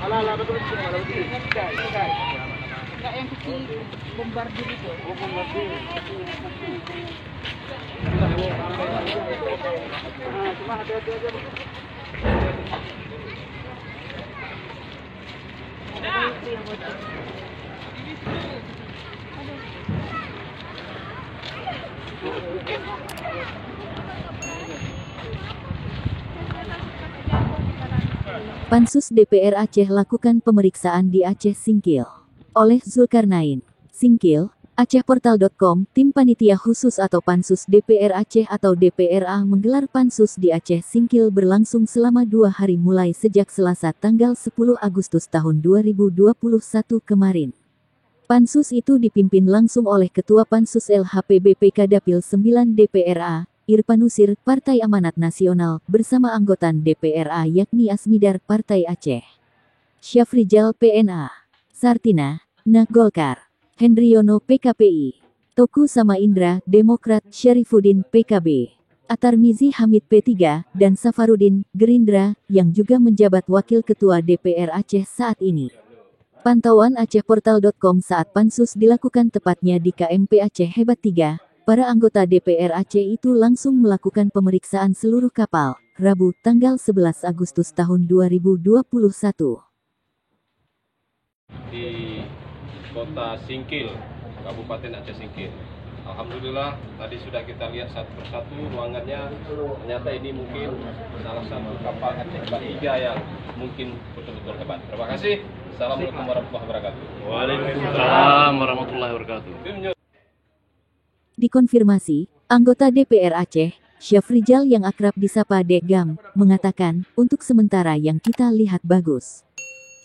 Ala, betul betul. Enggak yang kecil bombardir itu. Oh, bombardir. Cuma hati-hati aja. Itu yang bocor. Pansus DPR Aceh lakukan pemeriksaan di Aceh Singkil. Oleh Zulkarnain. Singkil, AcehPortal.com, tim panitia khusus atau Pansus DPR Aceh atau DPRA menggelar Pansus di Aceh Singkil berlangsung selama 2 hari mulai sejak Selasa tanggal 10 Agustus tahun 2021 kemarin. Pansus itu dipimpin langsung oleh Ketua Pansus LHPBPK Dapil 9 DPRA, Irfanusir, Partai Amanat Nasional, bersama anggota DPRA yakni Asmidar, Partai Aceh, Syafrijal PNA, Sartina, Golkar, Hendriono PKPI, Toku Sama Indra, Demokrat, Syarifuddin, PKB, Atarmizi Hamid P3, dan Safarudin, Gerindra, yang juga menjabat Wakil Ketua DPR Aceh saat ini. Pantauan AcehPortal.com saat Pansus dilakukan tepatnya di KMP Aceh Hebat 3, para anggota DPR Aceh itu langsung melakukan pemeriksaan seluruh kapal, Rabu, tanggal 11 Agustus tahun 2021. Di kota Singkil, Kabupaten Aceh Singkil. Alhamdulillah, tadi sudah kita lihat satu persatu ruangannya. Ternyata ini mungkin salah satu kapal Aceh Hebat 3 yang mungkin betul-betul hebat. Terima kasih. Assalamualaikum warahmatullahi wabarakatuh. Waalaikumsalam warahmatullahi wabarakatuh. Dikonfirmasi, anggota DPR Aceh, Syafrijal yang akrab disapa Degam, mengatakan, untuk sementara yang kita lihat bagus.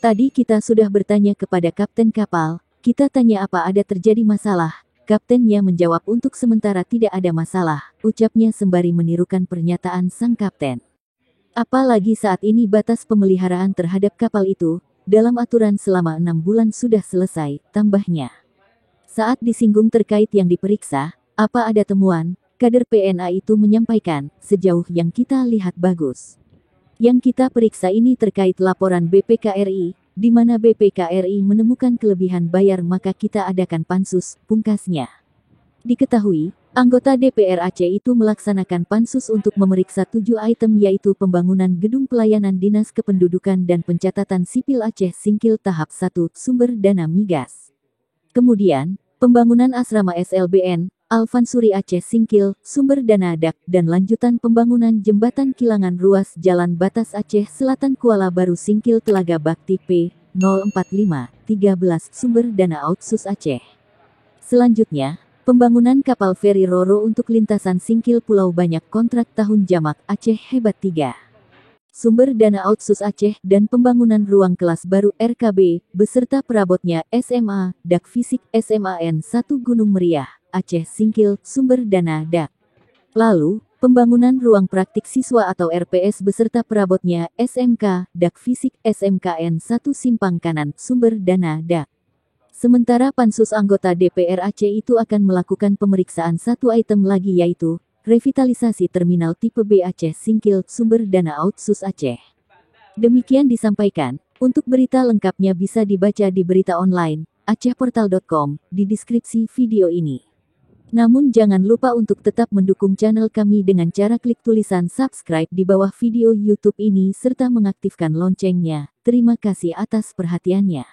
Tadi kita sudah bertanya kepada kapten kapal, kita tanya apa ada terjadi masalah, kaptennya menjawab untuk sementara tidak ada masalah, ucapnya sembari menirukan pernyataan sang kapten. Apalagi saat ini batas pemeliharaan terhadap kapal itu, dalam aturan selama 6 bulan sudah selesai, tambahnya. Saat disinggung terkait yang diperiksa, apa ada temuan, kader PNA itu menyampaikan, sejauh yang kita lihat bagus. Yang kita periksa ini terkait laporan BPKRI, di mana BPKRI menemukan kelebihan bayar maka kita adakan pansus, pungkasnya. Diketahui, anggota DPR Aceh itu melaksanakan pansus untuk memeriksa 7 item yaitu pembangunan gedung pelayanan Dinas Kependudukan dan Pencatatan Sipil Aceh Singkil tahap 1, sumber dana migas. Kemudian, pembangunan asrama SLBN, Alfansuri Aceh Singkil, sumber dana DAK, dan lanjutan pembangunan jembatan kilangan ruas Jalan Batas Aceh Selatan Kuala Baru Singkil Telaga Bakti P. 04513 sumber dana Outsus Aceh. Selanjutnya, pembangunan kapal feri Roro untuk lintasan Singkil Pulau Banyak kontrak tahun jamak Aceh Hebat 3. Sumber dana Outsus Aceh dan pembangunan ruang kelas baru RKB, beserta perabotnya SMA, DAK Fisik SMAN 1 Gunung Meriah, Aceh Singkil, sumber dana DAK. Lalu, pembangunan ruang praktik siswa atau RPS beserta perabotnya SMK, DAK Fisik SMKN 1 Simpang Kanan, sumber dana DAK. Sementara pansus anggota DPR Aceh itu akan melakukan pemeriksaan satu item lagi yaitu, revitalisasi terminal tipe B Aceh Singkil, sumber dana Outsus Aceh. Demikian disampaikan, untuk berita lengkapnya bisa dibaca di berita online, AcehPortal.com, di deskripsi video ini. Namun jangan lupa untuk tetap mendukung channel kami dengan cara klik tulisan subscribe di bawah video YouTube ini serta mengaktifkan loncengnya. Terima kasih atas perhatiannya.